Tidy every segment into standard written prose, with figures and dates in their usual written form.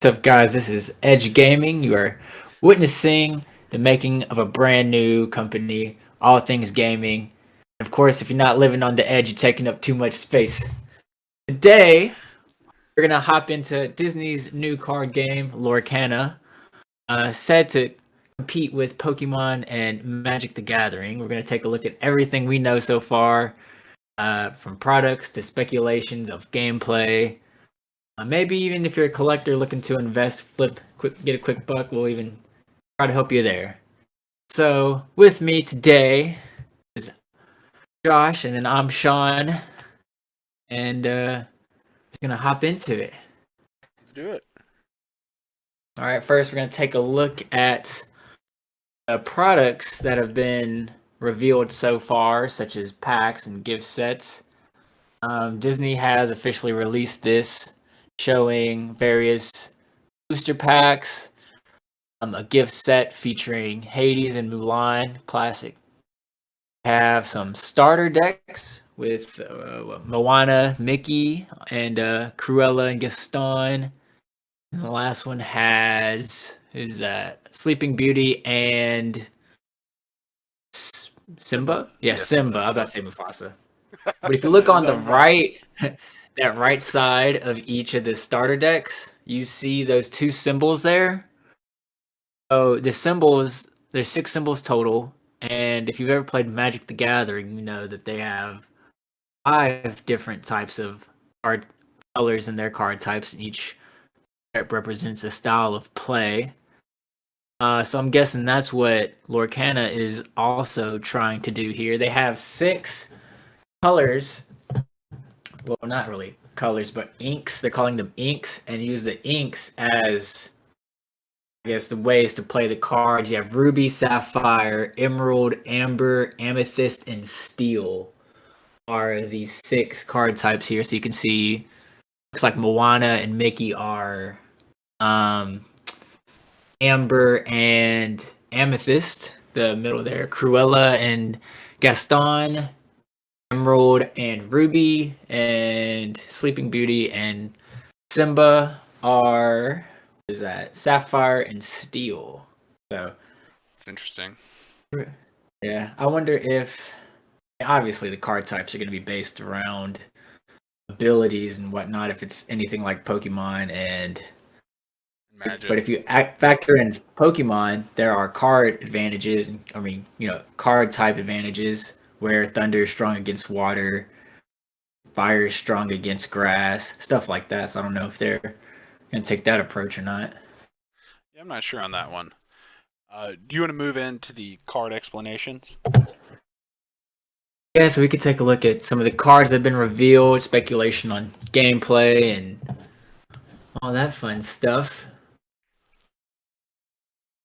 What's up, guys? This is Edge Gaming. You are witnessing the making of a brand new company, all things gaming. Of course, if you're not living on the edge, you're taking up too much space. Today, we're gonna hop into Disney's new card game, Lorcana, said to compete with Pokemon and Magic the Gathering. We're gonna take a look at everything we know so far, from products to speculations of gameplay. Maybe even if you're a collector looking to invest, get a quick buck, we'll even try to help you there. So with me today is Josh, and then I'm Sean, and just gonna hop into it. Let's do it. All right, first we're gonna take a look at products that have been revealed so far, such as packs and gift sets. Disney has officially released this, showing various booster packs, a gift set featuring Hades and Mulan classic. Have some starter decks with Moana, Mickey, and Cruella and Gaston. And the last one has who's that? Sleeping Beauty and Simba. Yeah, Yes, Simba. that's I'm about Simba. to say Mufasa. But if you look on the No, Mufasa. right, that right side of each of the starter decks, you see those two symbols there. Oh, the symbols, there's six symbols total. And if you've ever played Magic the Gathering, you know that they have five different types of card colors in their card types, and each represents a style of play. So I'm guessing that's what Lorcana is also trying to do here. They have six colors. Well, not really colors, but inks. They're calling them inks, and use the inks as, I guess, the ways to play the cards. You have ruby, sapphire, emerald, amber, amethyst, and steel are these six card types here. So you can see, looks like Moana and Mickey are um, amber and amethyst. The middle there, Cruella and Gaston, emerald and ruby, and Sleeping Beauty and Simba are, what is that, sapphire and steel. So It's interesting. yeah, I wonder if, obviously the card types are going to be based around abilities and whatnot. If it's anything like Pokemon, and Magic. but if you factor in Pokemon, there are card advantages. I mean, card type advantages where Thunder is strong against water, Fire is strong against grass, stuff like that. So I don't know if they're gonna take that approach or not. Yeah, I'm not sure on that one. Do you want to move into the card explanations? Yeah, so we could take a look at some of the cards that have been revealed, speculation on gameplay, and all that fun stuff.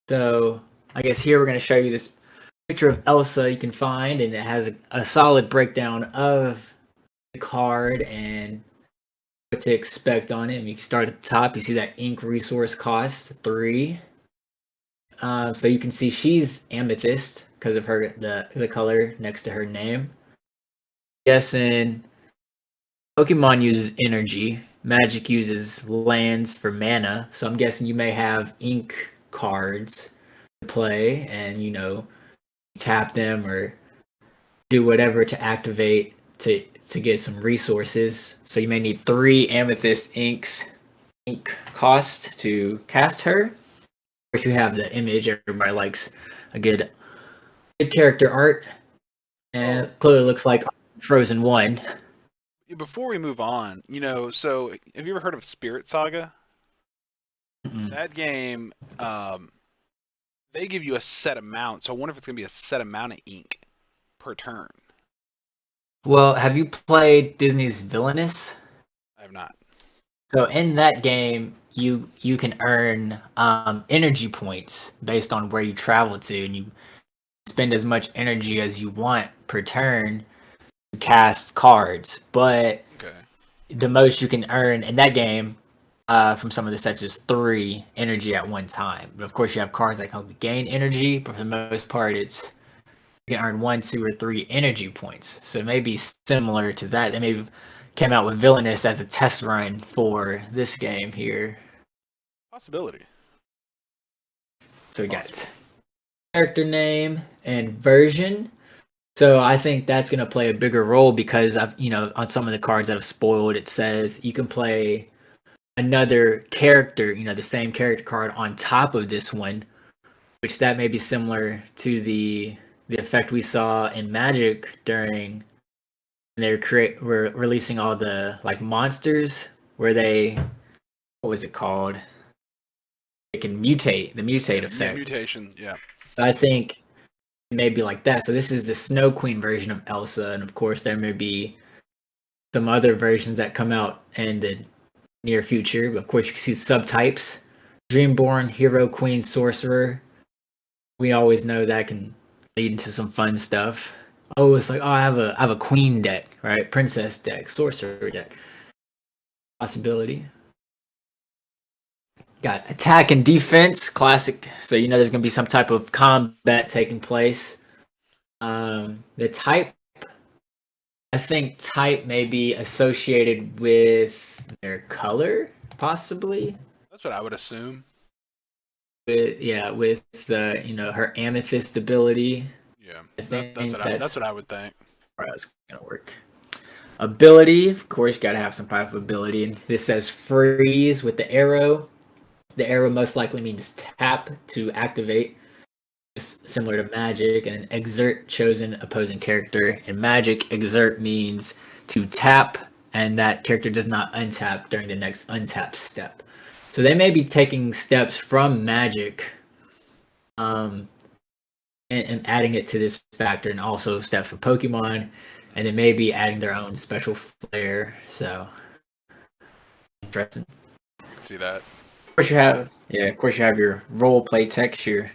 So I guess here we're going to show you this picture of Elsa you can find, and it has a solid breakdown of the card and what to expect on it. And you start at the top, you see that ink resource cost 3. So you can see she's amethyst because of her the color next to her name. Guessing Pokemon uses energy. Magic uses lands for mana. So I'm guessing you may have ink cards to play, and tap them or do whatever to activate to get some resources. So you may need 3 amethyst ink cost to cast her. Of course, you have the image. Everybody likes a good character art, and Well, it clearly looks like Frozen 1. before we move on, so have you ever heard of Spirit Saga? Mm-mm. That game, they give you a set amount. So I wonder if it's going to be a set amount of ink per turn. Well, have you played Disney's Villainous? I have not. So in that game, you can earn energy points based on where you travel to, and you spend as much energy as you want per turn to cast cards. But Okay. the most you can earn in that game, from some of the sets, is 3 energy at one time. But of course, you have cards that can gain energy, but for the most part, it's you can earn 1, 2, or 3 energy points. So it may be similar to that. They maybe came out with Villainous as a test run for this game here. Possibility. So we got Possible. character name and version. So I think that's going to play a bigger role because I've, on some of the cards that have spoiled, it says you can play another character, the same character card on top of this one, which that may be similar to the effect we saw in Magic during were releasing all the like monsters where they what was it called? It can mutate, the mutate Yeah, effect. mutation. Yeah. I think it may be like that. So this is the Snow Queen version of Elsa, and of course there may be some other versions that come out in the near future. But of course you can see subtypes: Dreamborn, Hero, Queen, Sorcerer. We always know that can lead into some fun stuff. Oh, it's like, I have a Queen deck, right? Princess deck, Sorcerer deck. Possibility. Got attack and defense, classic. So there's gonna be some type of combat taking place. The type, I think type may be associated with their color, possibly. That's what I would assume. With the her amethyst ability. Yeah. I That's think what that's I would think. where that's gonna work. Ability, of course, you gotta have some type of ability. And this says freeze with the arrow. The arrow most likely means tap to activate, similar to magic, and exert chosen opposing character. In magic, exert means to tap, and that character does not untap during the next untap step. So they may be taking steps from magic, um, and adding it to this factor, and also steps from Pokemon, and they may be adding their own special flair. So interesting. I can see that. Of course you have your role play text, your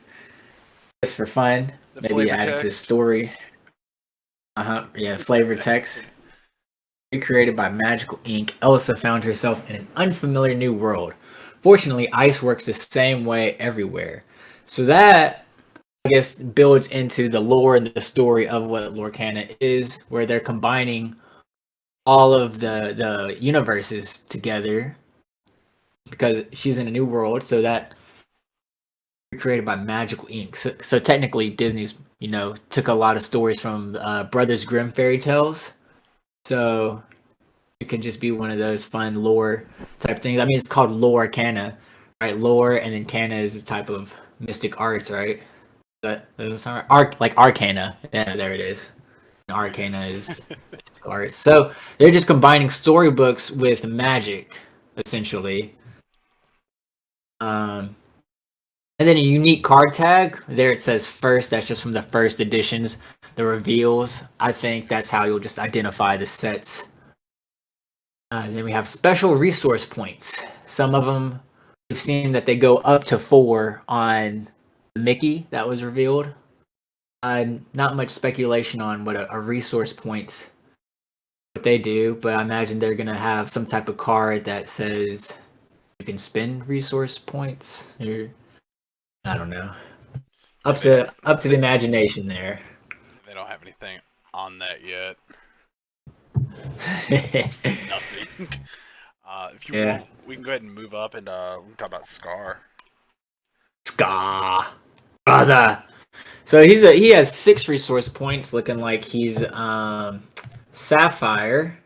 just for fun, The maybe flavor add it to the text. story. Yeah, flavor text. Recreated by magical ink, Elsa found herself in an unfamiliar new world. Fortunately, ice works the same way everywhere. So that, I guess, builds into the lore and the story of what Lorcana is, where they're combining all of the universes together because she's in a new world. So that created by magical ink. So technically, Disney's took a lot of stories from Brothers Grimm fairy tales. So it could just be one of those fun lore type things. I mean, it's called Lorcana, right? Lore, and then Cana is a type of mystic arts, right? That is like Arcana. Yeah, there it is. There it Arcana is. is arts. So they're just combining storybooks with magic, essentially. Um, And then a unique card tag. There it says first. That's just from the first editions. The reveals. I think that's how you'll just identify the sets. Then we have special resource points. Some of them, we've seen that they go up to 4 on Mickey that was revealed. Not much speculation on what a resource points what they do, but I imagine they're gonna have some type of card that says you can spend resource points. Or I don't know. Yeah, Up to the imagination there. they don't have anything on that yet. Nothing. If you Yeah. want, we can go ahead and move up and we can talk about Scar. Ska, brother. So he has 6 resource points, looking like he's Sapphire.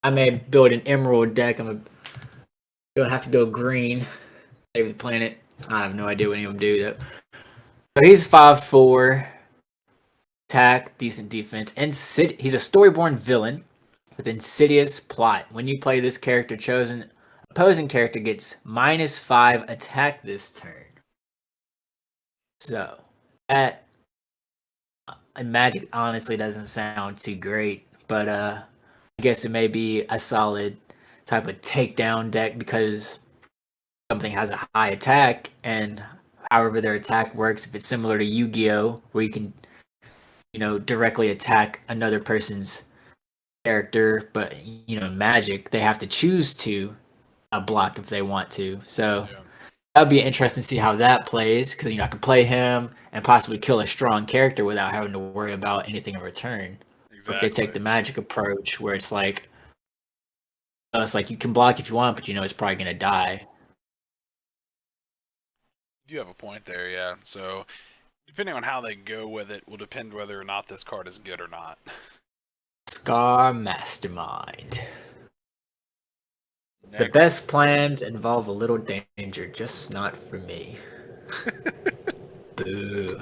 I may build an Emerald deck. Gonna have to go green, save the planet. I have no idea what any of them do though. So he's 5'4", attack, decent defense, and he's a storyborn villain with insidious plot. When you play this character, chosen opposing character gets -5 attack this turn. So that Magic honestly doesn't sound too great, but I guess it may be a solid type of takedown deck because something has a high attack, and however their attack works, if it's similar to Yu-Gi-Oh, where you can directly attack another person's character, but Magic they have to choose to block if they want to. So Yeah, that'd be interesting to see how that plays because I could play him and possibly kill a strong character without having to worry about anything in return. Or if they take exactly. the Magic approach where it's like you can block if you want, but it's probably gonna die. You have a point there, yeah. So depending on how they go with it will depend whether or not this card is good or not. Scar Mastermind. The Next, best plans involve a little danger, just not for me. Boo.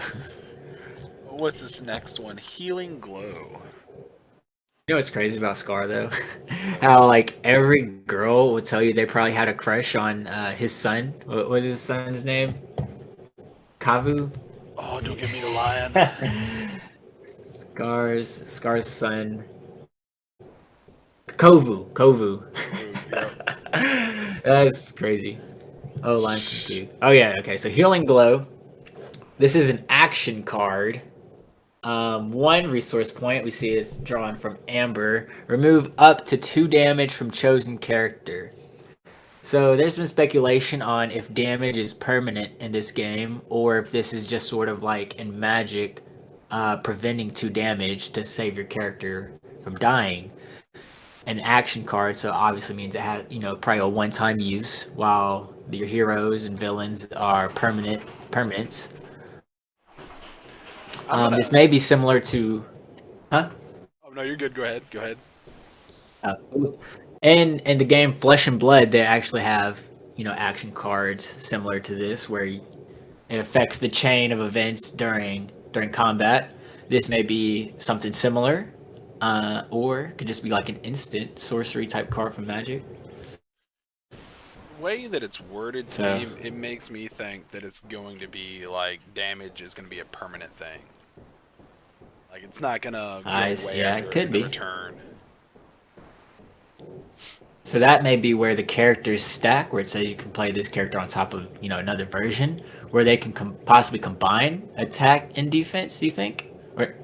what's this next one? Healing Glow. You know what's crazy about Scar though? What? How like every girl will tell you they probably had a crush on his son. What was his son's name? Kavu. Oh, don't give me the lion. Scar's son. Kovu. Kovu, yep. That's crazy. Oh, Lion King too. Oh yeah, okay. So Healing Glow. This is an action card. One resource point we see is drawn from Amber. Remove up to 2 damage from chosen character. So there's been speculation on if damage is permanent in this game, or if this is just sort of like in Magic, preventing 2 damage to save your character from dying. An action card, so obviously means it has probably a one-time use, while your heroes and villains are permanents. I'm gonna. This may be similar to, huh? Oh no, you're good. Go ahead. Go ahead. Uh, in the game Flesh and Blood, they actually have action cards similar to this, where it affects the chain of events during combat. This may be something similar, or it could just be like an instant sorcery type card from Magic. The way that it's worded to So, me, it makes me think that it's going to be like damage is going to be a permanent thing. Like it's not gonna go away yeah, after it could a be. turn. So that may be where the characters stack, where it says you can play this character on top of another version, where they can possibly combine attack and defense. You think? Or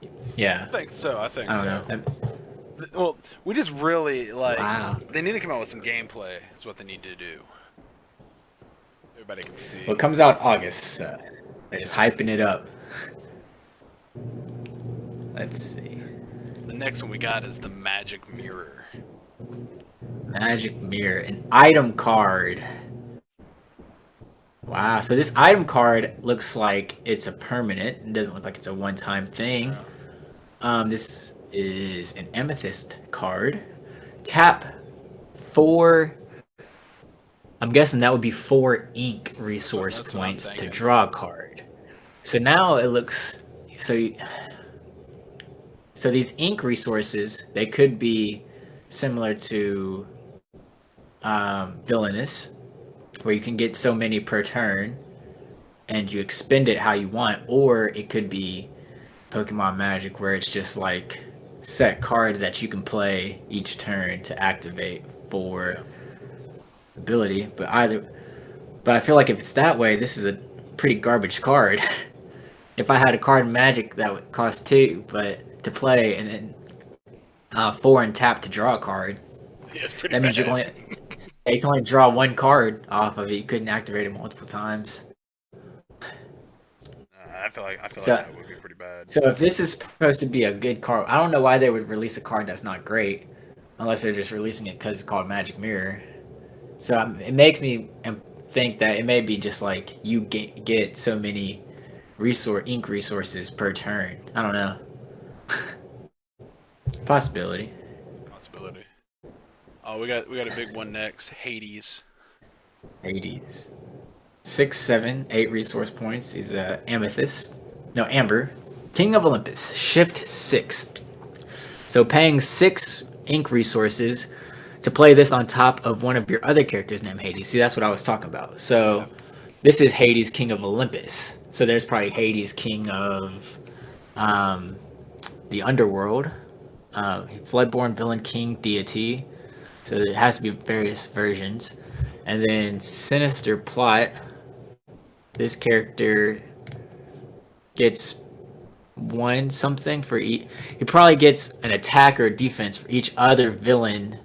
I yeah, think so. I think I don't so. know. Well, we just really like. Wow. They need to come out with some gameplay. That's what they need to do. Everybody can Well, see. it comes out August. They're just hyping it up. Let's see. The next one we got is the Magic Mirror. Magic Mirror, an item card. Wow. So this item card looks like it's a permanent. It doesn't look like it's a one-time thing. Yeah. This is an amethyst card. Tap 4. I'm guessing that would be 4 ink resource That's what I'm points to thinking. draw a card. So now it looks so. So these ink resources, they could be similar to Villainous, where you can get so many per turn, and you expend it how you want, or it could be Pokemon Magic, where it's just like set cards that you can play each turn to activate for Yeah. ability. But I feel like if it's that way, this is a pretty garbage card. If I had a card in Magic that would cost 2, but to play, and then 4 and tap to draw a card, Yeah, it's pretty that means bad. you can only draw 1 card off of it. You couldn't activate it multiple times. I feel like So that would be pretty bad. So if this is supposed to be a good card, I don't know why they would release a card that's not great, unless they're just releasing it because it's called Magic Mirror. So it makes me think that it may be just like you get so many ink resources per turn. I don't know. Possibility. Possibility. Oh, we got a big one next. Hades. 80s. 6, 7, 8 resource points. He's amethyst. No, amber. King of Olympus. Shift 6. So paying 6 ink resources to play this on top of one of your other characters named Hades. See, that's what I was talking about. So Yep. this is Hades, King of Olympus. So there's probably Hades, King of um, the Underworld, Floodborn, Villain, King, Deity. So it has to be various versions. And then Sinister Plot. This character gets 1 something for each. He probably gets an attack or defense for each other villain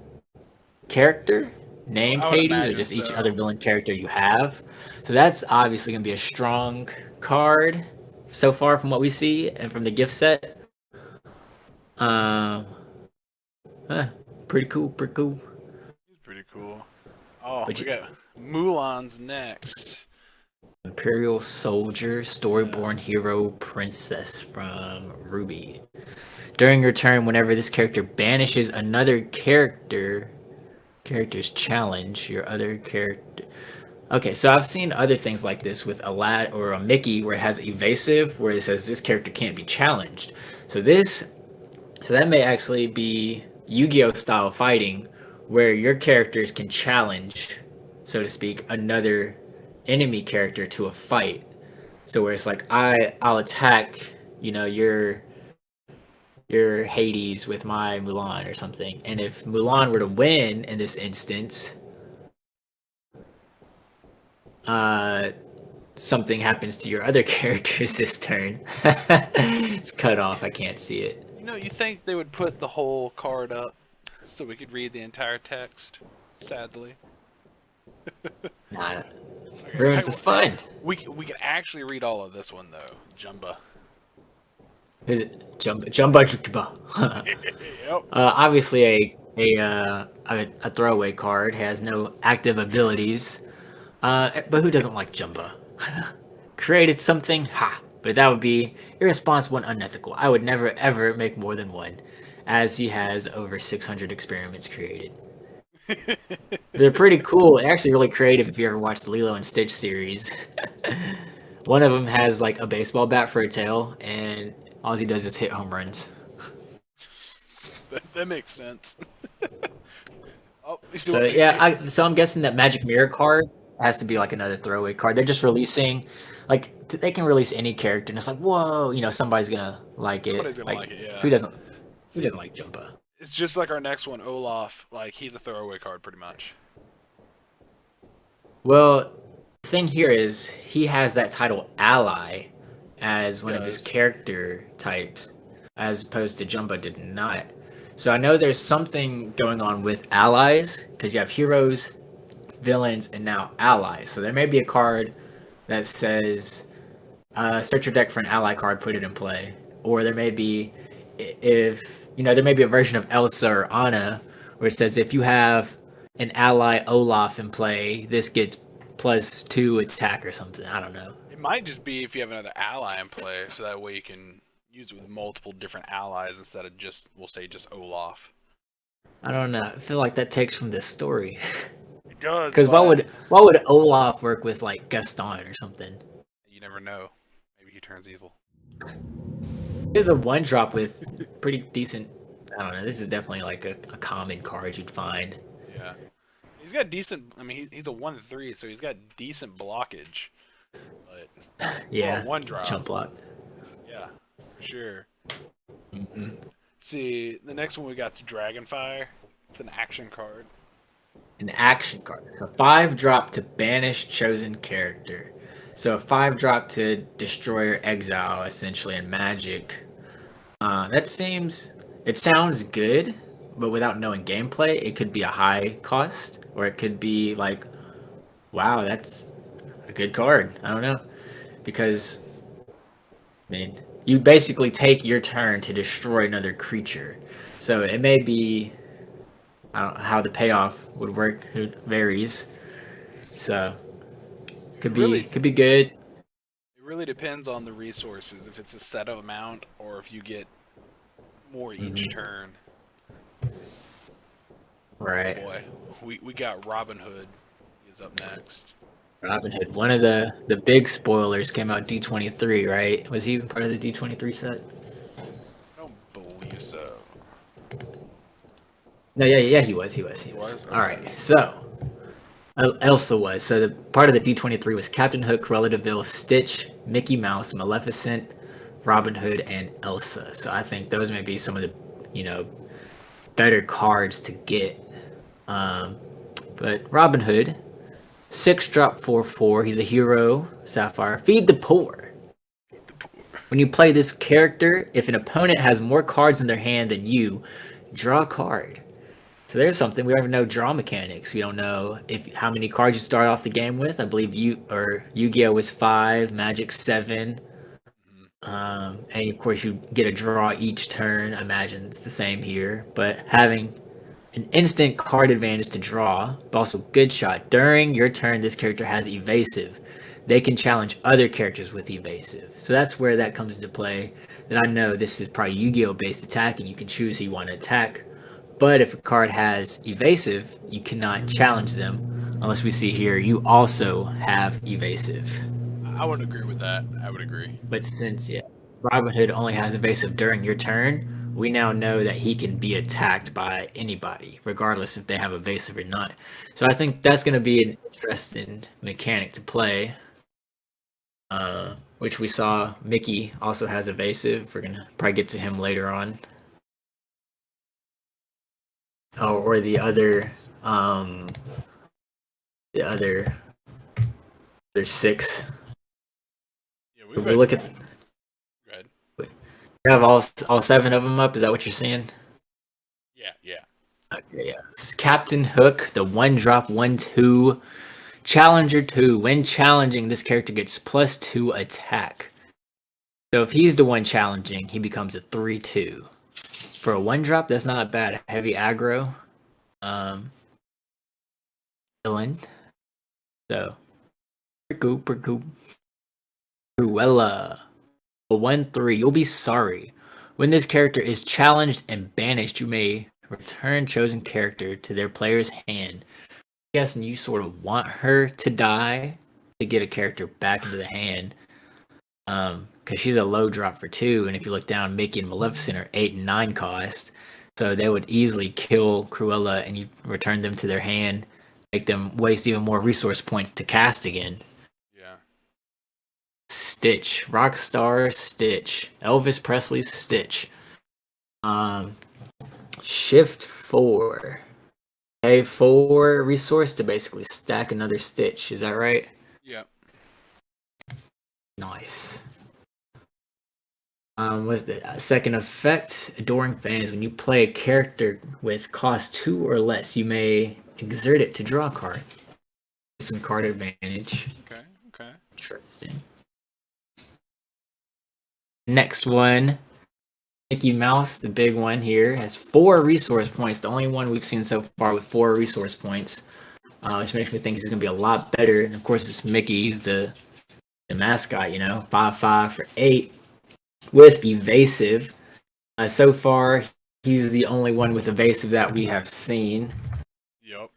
character named I would Hades, or imagine just each other so. villain character you have. So that's obviously going to be a strong card so far from what we see and from the gift set. Um, pretty cool, pretty cool. It's pretty cool. Oh, But we you, got Mulan's next. Imperial Soldier, Yeah. Storyborn Hero Princess from Ruby. During your turn, whenever this character banishes another character's challenge, your other character. Okay, so I've seen other things like this with a lad or a Mickey where it has evasive, where it says this character can't be challenged. So so that may actually be Yu-Gi-Oh style fighting, where your characters can challenge, so to speak, another enemy character to a fight. So where it's like I'll attack, your Hades with my Mulan or something, and if Mulan were to win in this instance, uh, something happens to your other characters this turn. It's cut off. I can't see it. You think they would put the whole card up so we could read the entire text? Sadly. Nah, Okay, I'll tell ruins you the what, fun. we can actually read all of this one though. Jumba. Who's it? Jumba Jumba. Yep. Obviously, a throwaway card has no active abilities. But who doesn't like Jumba? Created something? Ha! But that would be irresponsible and unethical. I would never ever make more than one, as he has over 600 experiments created. They're pretty cool. They're actually really creative if you ever watched the Lilo and Stitch series. One of them has like a baseball bat for a tail, and all he does is hit home runs. That makes sense. Oh, you see So what? yeah, so I'm guessing that Magic Mirror card has to be like another throwaway card. They're just releasing, like they can release any character, and it's like whoa, somebody's gonna like Somebody's it. gonna Like like it, yeah. who doesn't who See, doesn't like Jumba? it's just like our next one, Olaf. Like he's a throwaway card, pretty much. Well, the thing here is he has that title Ally as He one of his does. character types, as opposed to Jumba did not. So I know there's something going on with allies because you have heroes, villains, and now allies. So there may be a card that says search your deck for an ally card, put it in play. Or there may be, if there may be a version of Elsa or Anna where it says if you have an ally Olaf in play, this gets +2 attack or something. I don't know. It might just be if you have another ally in play, so that way you can use it with multiple different allies instead of just, we'll say, just Olaf. I don't know. I feel like that takes from this story. It does, Because but why would Olaf work with like Gaston or something? you never know. Maybe he turns evil. There's a one drop with pretty decent. I don't know. This is definitely like a common card you'd find. Yeah. He's got decent. I mean, he's a 1/3, so he's got decent blockage. But for a Yeah, one drop, chump block. yeah, for sure. Hmm. See, the next one we got's Dragonfire. It's an action card. An action card. So 5 drop to banish chosen character. So a 5 drop to destroy or exile, essentially in Magic. It sounds good, but without knowing gameplay, it could be a high cost, or it could be like, wow, that's a good card. I don't know, because I mean, you basically take your turn to destroy another creature. So it may be, I don't know how the payoff would work. It varies. So It really, could be good. it really depends on the resources. If it's a set amount, or if you get more each Hmm. turn. Oh Right. boy, we got Robin Hood. He is up next. Robin Hood. One of the big spoilers came out D23, right? Was he even part of the D23 set? I don't believe so. No, yeah, he was. He was? All Okay. right. So Elsa was. So the part of the D23 was Captain Hook, Cruella de Vil, Stitch, Mickey Mouse, Maleficent, Robin Hood, and Elsa. So I think those may be some of the, you know, better cards to get. Um, but Robin Hood, 6 drop 4/4. He's a hero. Sapphire. Feed the poor. When you play this character, if an opponent has more cards in their hand than you, draw a card. So there's something we don't even know draw mechanics. We don't know if how many cards you start off the game with. I believe Yu-Gi-Oh was 5, Magic 7, Mhm. and of course you get a draw each turn. I imagine it's the same here, but having an instant card advantage to draw, but also good shot. During your turn, this character has evasive. they can challenge other characters with evasive. So that's where that comes into play. That I know this is probably Yu-Gi-Oh based attack, and you can choose who you want to attack. But if a card has evasive, you cannot challenge them unless we see here you also have evasive. I would agree with that. I would agree. But since Robin Hood only has evasive during your turn, we now know that he can be attacked by anybody, regardless if they have evasive or not. So I think that's going to be an interesting mechanic to play. Which we saw Mickey also has evasive. We're gonna probably get to him later on. Oh, or the other, the other, there's 6. Yeah, If we look at, Go ahead. you have all 7 of them up. Is that what you're seeing? Yeah, yeah. Okay, yeah. Captain Hook, the 1-drop 1/2 Challenger 2. When challenging, this character gets +2 attack. So if he's the one challenging, he becomes a 3/2. For a 1-drop, that's not bad. Heavy aggro. Villain. So, Pergoop. Cruella. A 1/3. You'll be sorry. When this character is challenged and banished, you may return chosen character to their player's hand. I'm guessing you sort of want her to die to get a character back into the hand. Because she's a low drop for 2, and if you look down, Mickey and Maleficent are 8 and 9 cost. So they would easily kill Cruella and you return them to their hand, make them waste even more resource points to cast again. Yeah. Stitch, Rockstar Stitch, Elvis Presley Stitch. Shift 4. Pay 4 resource to basically stack another Stitch. Is that right? Yeah. Nice. With the second effect, Adoring Fans. When you play a character with cost 2 or less, you may exert it to draw a card. Some card advantage. Okay. Interesting. Next one, Mickey Mouse, the big one here, has 4 resource points. The only one we've seen so far with 4 resource points, which makes me think he's going to be a lot better. And of course, it's Mickey. He's the mascot, 5/5 for 8 with evasive. So far, he's the only one with evasive that we have seen. Yep.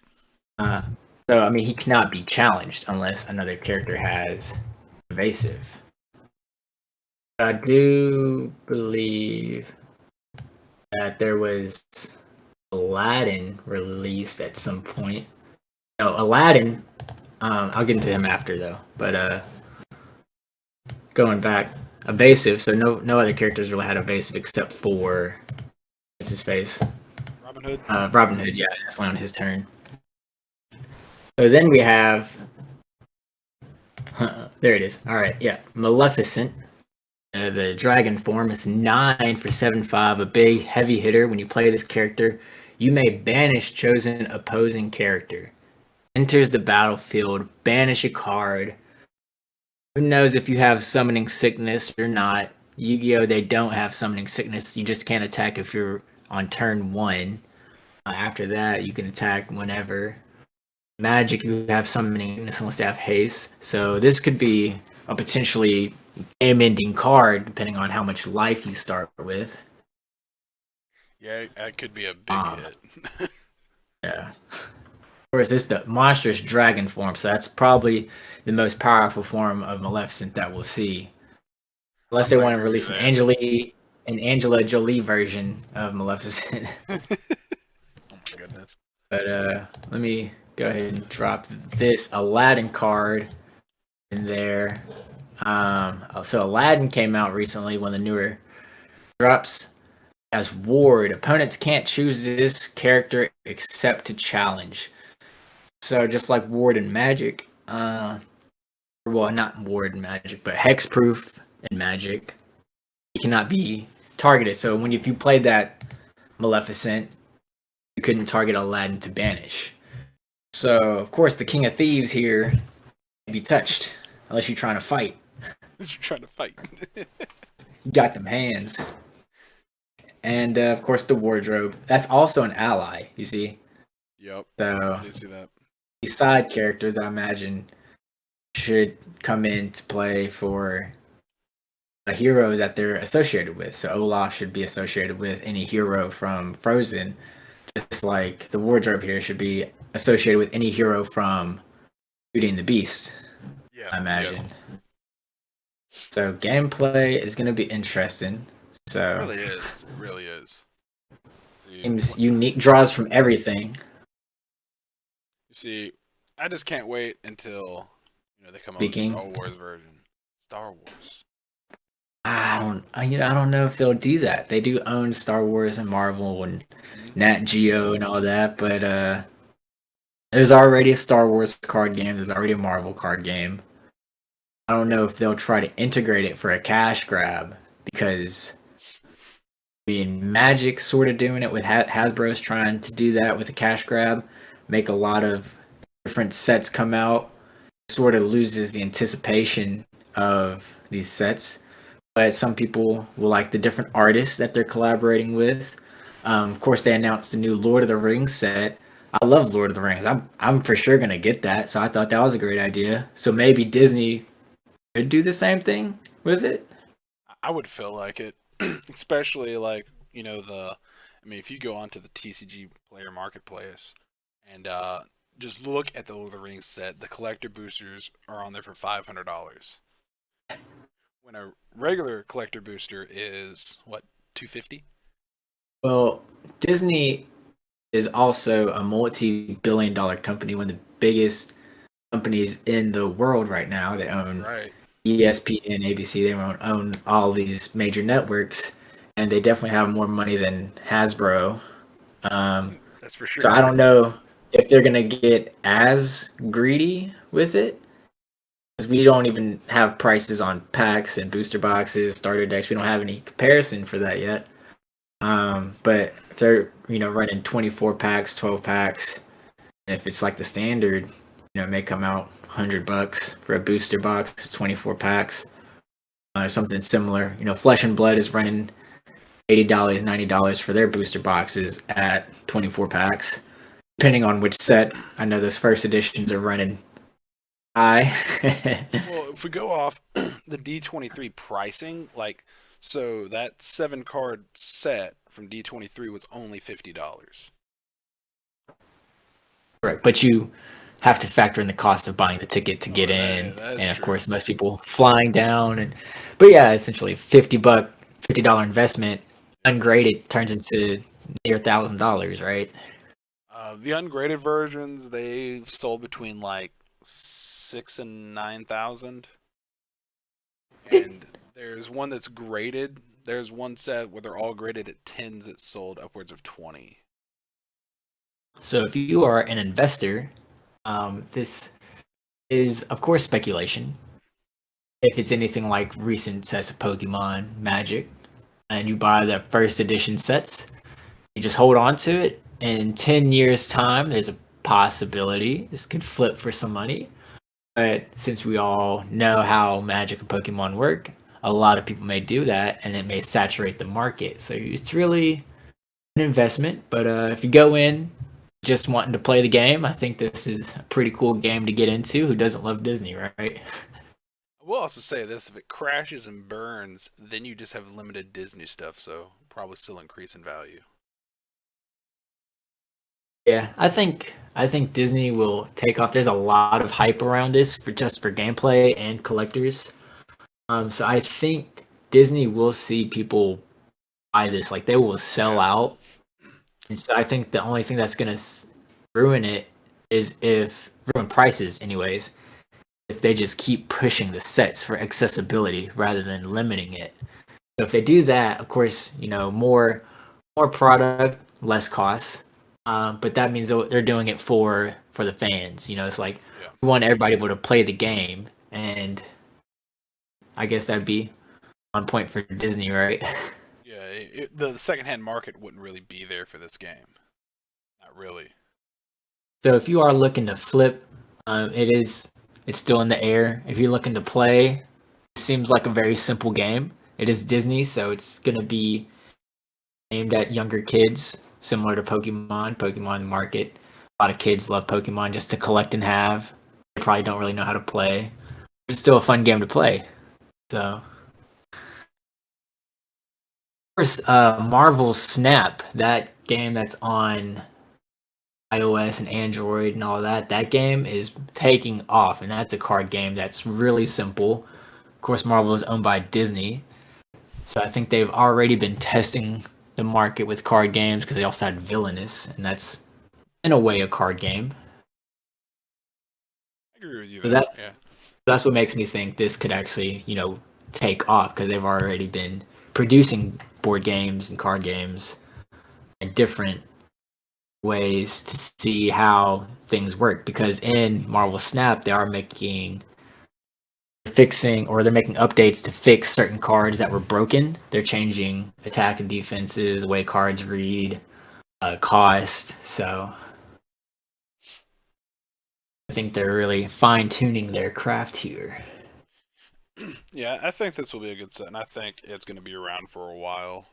So, I mean, he cannot be challenged unless another character has evasive. I do believe that there was Aladdin released at some point. No, Aladdin. I'll get into him after though. But going back, evasive. So no other characters really had evasive except for what's his face. Robin Hood. Robin Hood. Yeah, that's on his turn. So then we have. There it is. All right. Yeah, Maleficent. The dragon form is 9 for 7/5, a big heavy hitter. When you play this character, you may banish chosen opposing character. Enters the battlefield, banish a card. Who knows if you have summoning sickness or not? Yu-Gi-Oh! They don't have summoning sickness. You just can't attack if you're on turn 1. After that, you can attack whenever. Magic, you have summoning sickness unless they have haste. So this could be a potentially game-ending card, depending on how much life you start with. Yeah, that could be a big hit. Yeah. Of course, this is the monstrous dragon form, so that's probably the most powerful form of Maleficent that we'll see. Unless they want to release an Angela Jolie version of Maleficent. Oh my goodness. But let me go ahead and drop this Aladdin card in there. So Aladdin came out recently, one of the newer drops. As Ward, opponents can't choose this character except to challenge. So just like Ward and Magic, well, not Ward and Magic, but Hexproof and Magic, it cannot be targeted. So if you played that Maleficent, you couldn't target Aladdin to banish. So of course the King of Thieves here can't be touched unless you're trying to fight. You're trying to fight. You got them hands. And of course the wardrobe. That's also an ally, you see. Yep. So I did see that. these side characters, I imagine, should come into play for a hero that they're associated with. So Olaf should be associated with any hero from Frozen, just like the wardrobe here should be associated with any hero from Beauty and the Beast, Yeah, I yeah. imagine. So gameplay is going to be interesting. It So really is. It really is. See, seems unique draws from everything. you see, I just can't wait until they come out with a Speaking, Star Wars version. Star Wars. I don't know if they'll do that. They do own Star Wars and Marvel and Hmm. Nat Geo and all that, but there's already a Star Wars card game. There's already a Marvel card game. I don't know if they'll try to integrate it for a cash grab because Magic sort of doing it with Hasbro's trying to do that with a cash grab, make a lot of different sets come out, sort of loses the anticipation of these sets. But some people will like the different artists that they're collaborating with. Of course, they announced the new Lord of the Rings set. I love Lord of the Rings. I'm for sure gonna get that. So I thought that was a great idea. So maybe Disney could do the same thing with it. I would feel like it, especially like the. I mean, if you go onto the TCG player marketplace and just look at the Lord of the Rings set, the collector boosters are on there for $500. When a regular collector booster is what, 250? Well, Disney is also a multi-billion-dollar company, one of the biggest companies in the world right now. They own Right. ESPN, ABC. They own all these major networks, and they definitely have more money than Hasbro. Um, That's for so I sure. don't know if they're gonna get as greedy with it, because we don't even have prices on packs and booster boxes, starter decks. We don't have any comparison for that yet. But if they're running 24 packs, 12 packs, and if it's like the standard, it may come out $100 for a booster box, 24 packs, or something similar. Flesh and Blood is running $80, $90 for their booster boxes at 24 packs, depending on which set. I know those first editions are running high. Well, if we go off the D23 pricing, so that 7 card set from D23 was only $50. Right, but you have to factor in the cost of buying the ticket to get Oh, in, that is and of true. course, most people flying down. But yeah, essentially, $50 investment, Yep. ungraded turns into near $1,000, right? The ungraded versions they've sold between like 6 and 9,000, and there's one that's graded. There's one set where they're all graded at tens that sold upwards of 20. So if you are an investor, this is of course speculation. If it's anything like recent sets of Pokemon, Magic, and you buy the first edition sets, you just hold on to it. In 10 years' time, there's a possibility this could flip for some money. But since we all know how Magic and Pokemon work, a lot of people may do that and it may saturate the market. So it's really an investment. But if you go in just wanting to play the game, I think this is a pretty cool game to get into. Who doesn't love Disney, right? I will also say this: if it crashes and burns, then you just have limited Disney stuff, so probably still increase in value. Yeah, I think Disney will take off. There's a lot of hype around this for gameplay and collectors. So I think Disney will see people buy this. Like they will sell Yeah. out. And so I think the only thing that's gonna ruin it is if ruin prices, anyways. If they just keep pushing the sets for accessibility rather than limiting it. So if they do that, of course, more product, less costs. But that means they're doing it for the fans. It's like Yeah. we want everybody able to play the game, and I guess that'd be on point for Disney, right? Yeah, the secondhand market wouldn't really be there for this game. Not really. So if you are looking to flip, it's still in the air. If you're looking to play, it seems like a very simple game. It is Disney, so it's gonna be aimed at younger kids, similar to Pokemon. Pokemon market. A lot of kids love Pokemon just to collect and have. They probably don't really know how to play. It's still a fun game to play. So, of course, Marvel Snap, that game that's on iOS and Android and all that, that game is taking off, and that's a card game that's really simple. Of course, Marvel is owned by Disney, so I think they've already been testing the market with card games because they also had Villainous, and that's in a way a card game. I agree with you So there. Yeah. that's what makes me think this could actually, take off because they've already been producing board games and card games and different ways to see how things work. Because in Marvel Snap, they are making fixing or they're making updates to fix certain cards that were broken. They're changing attack and defenses, the way cards read, cost. So I think they're really fine tuning their craft here. Yeah, I think this will be a good set, and I think it's going to be around for a while.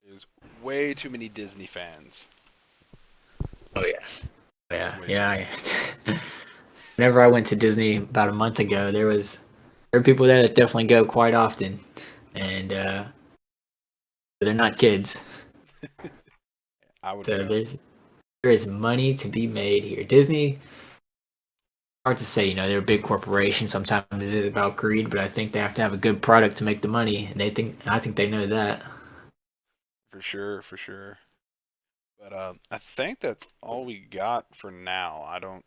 There's way too many Disney fans. Oh yeah, There's yeah, way too yeah. many. Whenever I went to Disney about a month ago, there were people there that definitely go quite often, and they're not kids. I would So go. there is money to be made here. Disney, hard to say. They're a big corporation. Sometimes it is about greed, but I think they have to have a good product to make the money, and I think they know that. For sure, for sure. But I think that's all we got for now. I don't.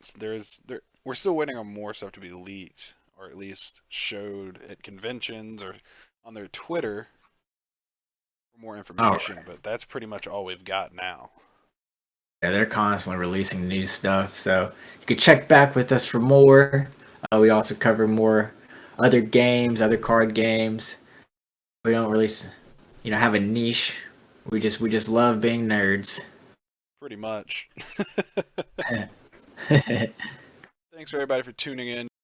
We're still waiting on more stuff to be leaked, or at least showed at conventions or on their Twitter for more All information. right. But that's pretty much all we've got now. Yeah, they're constantly releasing new stuff, so you could check back with us for more. We also cover more other games, other card games. We don't really, have a niche. We just love being nerds. Pretty much. Thanks everybody for tuning in.